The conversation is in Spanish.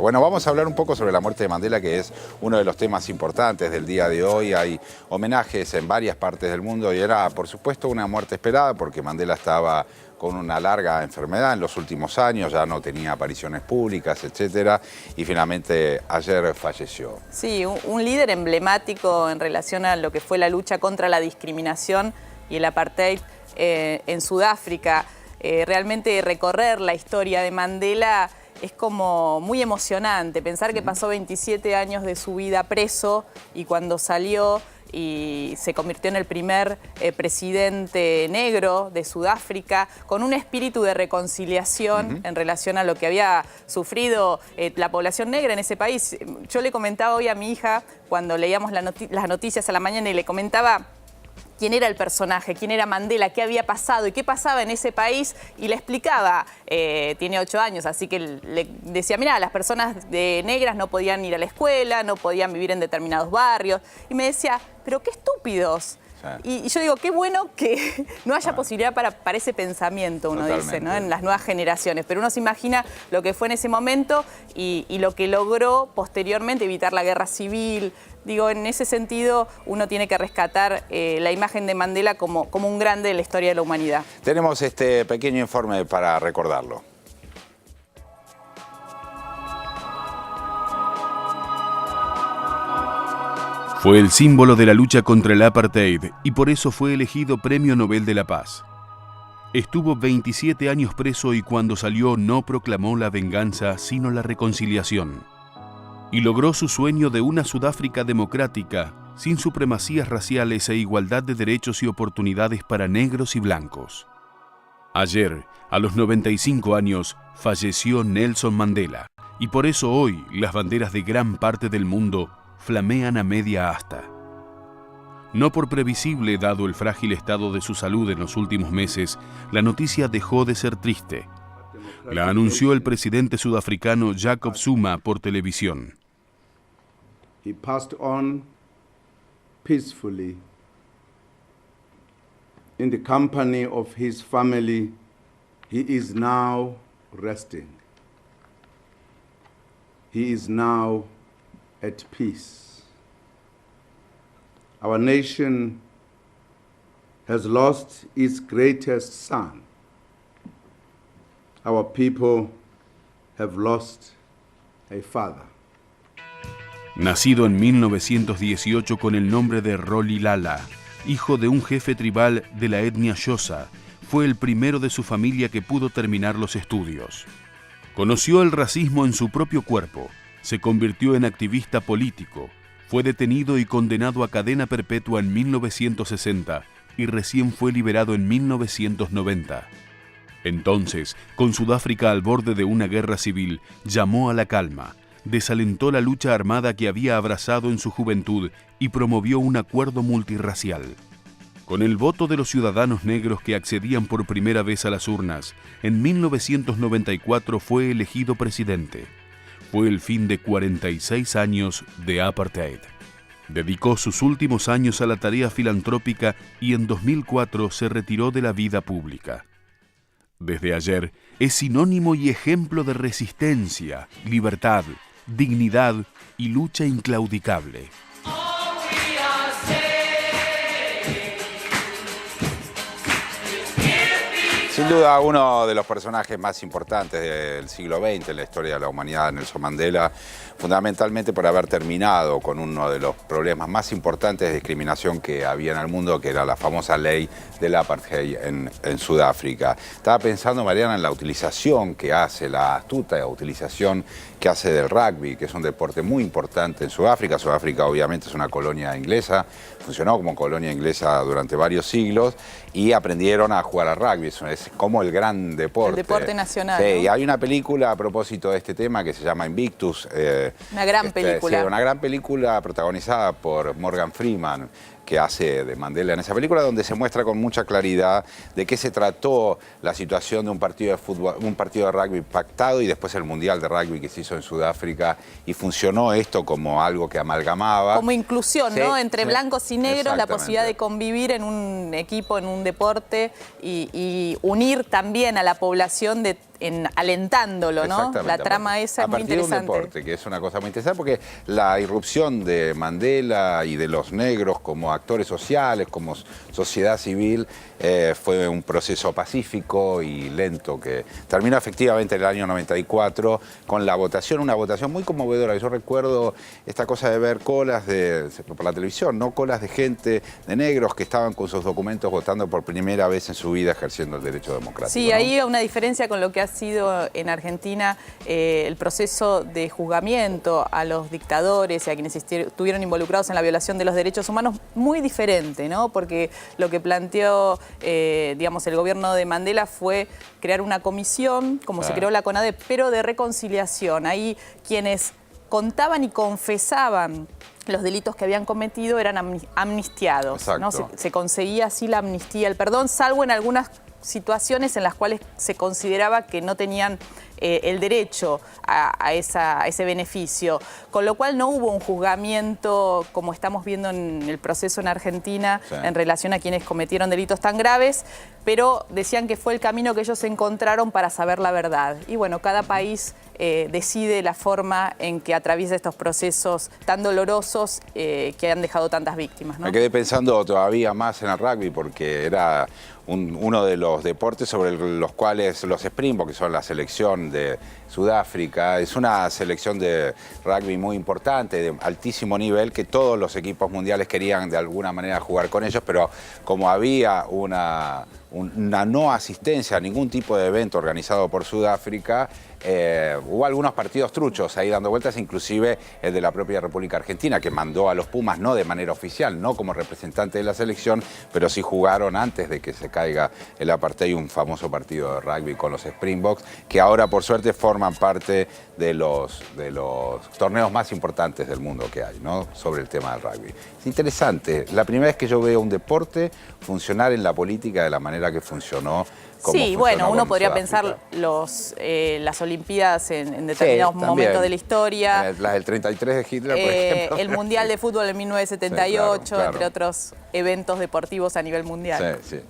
Bueno, vamos a hablar un poco sobre la muerte de Mandela, que es uno de los temas importantes del día de hoy. Hay homenajes en varias partes del mundo y era, por supuesto, una muerte esperada porque Mandela estaba con una larga enfermedad en los últimos años, ya no tenía apariciones públicas, etcétera, y finalmente ayer falleció. Sí, un líder emblemático en relación a lo que fue la lucha contra la discriminación y el apartheid en Sudáfrica. Realmente recorrer la historia de Mandela es como muy emocionante, pensar que pasó 27 años de su vida preso y cuando salió y se convirtió en el primer presidente negro de Sudáfrica, con un espíritu de reconciliación en relación a lo que había sufrido la población negra en ese país. Yo le comentaba hoy a mi hija, cuando leíamos las noticias a la mañana, y le comentaba quién era el personaje, quién era Mandela, qué había pasado y qué pasaba en ese país, y le explicaba, tiene 8 años, así que le decía, mira, las personas negras no podían ir a la escuela, no podían vivir en determinados barrios, y me decía, pero qué estúpidos. Y yo digo, qué bueno que no haya posibilidad para ese pensamiento, uno dice, ¿no? En las nuevas generaciones. Pero uno se imagina lo que fue en ese momento y lo que logró posteriormente evitar la guerra civil. Digo, en ese sentido, uno tiene que rescatar la imagen de Mandela como un grande de la historia de la humanidad. Tenemos este pequeño informe para recordarlo. Fue el símbolo de la lucha contra el apartheid y por eso fue elegido Premio Nobel de la Paz. Estuvo 27 años preso y cuando salió no proclamó la venganza, sino la reconciliación. Y logró su sueño de una Sudáfrica democrática, sin supremacías raciales e igualdad de derechos y oportunidades para negros y blancos. Ayer, a los 95 años, falleció Nelson Mandela, y por eso hoy las banderas de gran parte del mundo flamean a media asta. No por previsible, dado el frágil estado de su salud en los últimos meses, la noticia dejó de ser triste. La anunció el presidente sudafricano Jacob Zuma por televisión. He passed on peacefully in the company of his family. He is now resting. He is now at peace. Our nation has lost its greatest son. Our people have lost a father. Nacido en 1918 con el nombre de Rolihlahla, hijo de un jefe tribal de la etnia Xhosa, fue el primero de su familia que pudo terminar los estudios. Conoció el racismo en su propio cuerpo, se convirtió en activista político, fue detenido y condenado a cadena perpetua en 1960 y recién fue liberado en 1990. Entonces, con Sudáfrica al borde de una guerra civil, llamó a la calma, desalentó la lucha armada que había abrazado en su juventud y promovió un acuerdo multirracial. Con el voto de los ciudadanos negros que accedían por primera vez a las urnas, en 1994 fue elegido presidente. Fue el fin de 46 años de apartheid. Dedicó sus últimos años a la tarea filantrópica y en 2004 se retiró de la vida pública. Desde ayer es sinónimo y ejemplo de resistencia, libertad, dignidad y lucha inclaudicable. Sin duda, uno de los personajes más importantes del siglo XX en la historia de la humanidad, Nelson Mandela, fundamentalmente por haber terminado con uno de los problemas más importantes de discriminación que había en el mundo, que era la famosa ley del apartheid en Sudáfrica. Estaba pensando, Mariana, en la utilización que hace, la astuta utilización que hace del rugby, que es un deporte muy importante en Sudáfrica. Sudáfrica obviamente es una colonia inglesa, funcionó como colonia inglesa durante varios siglos y aprendieron a jugar al rugby, es como el gran deporte. El deporte nacional. Sí, ¿no? y hay una película a propósito de este tema que se llama Invictus. Una gran película. Sí, una gran película protagonizada por Morgan Freeman, que hace de Mandela en esa película, donde se muestra con mucha claridad de qué se trató la situación de un partido de fútbol, un partido de rugby pactado y después el Mundial de Rugby que se hizo en Sudáfrica, y funcionó esto como algo que amalgamaba. Como inclusión, Sí, ¿no? Entre sí, blancos y negros, la posibilidad de convivir en un equipo, en un deporte y unir también a la población alentándolo, ¿no? Exactamente. La trama esa es muy interesante. A partir de un deporte, que es una cosa muy interesante, porque la irrupción de Mandela y de los negros como actores sociales, como sociedad civil, fue un proceso pacífico y lento que terminó efectivamente en el año 94 con la votación, una votación muy conmovedora. Yo recuerdo esta cosa de ver colas por la televisión, ¿no? Colas de gente, de negros que estaban con sus documentos votando por primera vez en su vida ejerciendo el derecho democrático. Sí, ¿no? ahí hay una diferencia con lo que ha sido en Argentina el proceso de juzgamiento a los dictadores y a quienes estuvieron involucrados en la violación de los derechos humanos, muy diferente, ¿no? Porque lo que planteó, digamos, el gobierno de Mandela fue crear una comisión, como se creó la CONADE, pero de reconciliación. Ahí quienes contaban y confesaban los delitos que habían cometido eran amnistiados, ¿no? Se conseguía así la amnistía, el perdón, salvo en algunas situaciones en las cuales se consideraba que no tenían el derecho a ese beneficio, con lo cual no hubo un juzgamiento como estamos viendo en el proceso en Argentina en relación a quienes cometieron delitos tan graves, pero decían que fue el camino que ellos encontraron para saber la verdad. Y bueno, cada país decide la forma en que atraviesa estos procesos tan dolorosos que han dejado tantas víctimas, ¿no? Me quedé pensando todavía más en el rugby porque era uno de los deportes sobre los cuales los Springboks, que son la selección de Sudáfrica, es una selección de rugby muy importante, de altísimo nivel, que todos los equipos mundiales querían de alguna manera jugar con ellos, pero como había una no asistencia a ningún tipo de evento organizado por Sudáfrica, hubo algunos partidos truchos ahí dando vueltas, inclusive el de la propia República Argentina, que mandó a los Pumas no de manera oficial, no como representante de la selección, pero sí jugaron antes de que se caiga el apartheid, un famoso partido de rugby con los Springboks, que ahora por suerte forman parte de los torneos más importantes del mundo que hay, ¿no? Sobre el tema del rugby. Es interesante, la primera vez que yo veo un deporte funcionar en la política de la manera que funcionó. Sí, bueno, uno podría pensar las Olimpiadas en determinados momentos de la historia. Las del 33 de Hitler, por ejemplo. El Mundial de Fútbol en 1978, entre otros eventos deportivos a nivel mundial. Sí, sí.